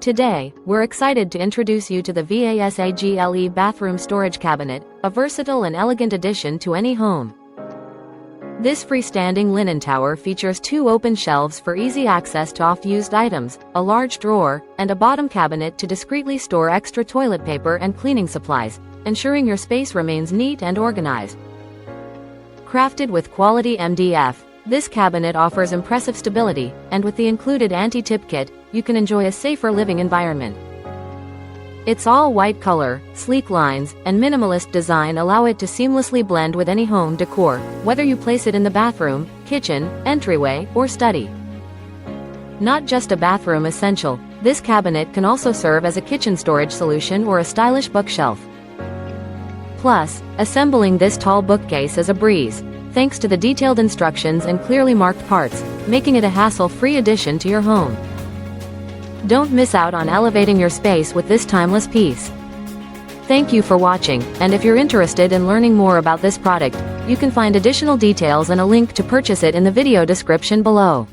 Today, we're excited to introduce you to the VASAGLE Bathroom Storage Cabinet, a versatile and elegant addition to any home. This freestanding linen tower features two open shelves for easy access to off-used items, a large drawer, and a bottom cabinet to discreetly store extra toilet paper and cleaning supplies, ensuring your space remains neat and organized. Crafted with quality MDF, this cabinet offers impressive stability, and with the included anti-tip kit, you can enjoy a safer living environment. Its all-white color, sleek lines, and minimalist design allow it to seamlessly blend with any home decor, whether you place it in the bathroom, kitchen, entryway, or study. Not just a bathroom essential, this cabinet can also serve as a kitchen storage solution or a stylish bookshelf. Plus, assembling this tall bookcase is a breeze, thanks to the detailed instructions and clearly marked parts, making it a hassle-free addition to your home. Don't miss out on elevating your space with this timeless piece. Thank you for watching, and if you're interested in learning more about this product, you can find additional details and a link to purchase it in the video description below.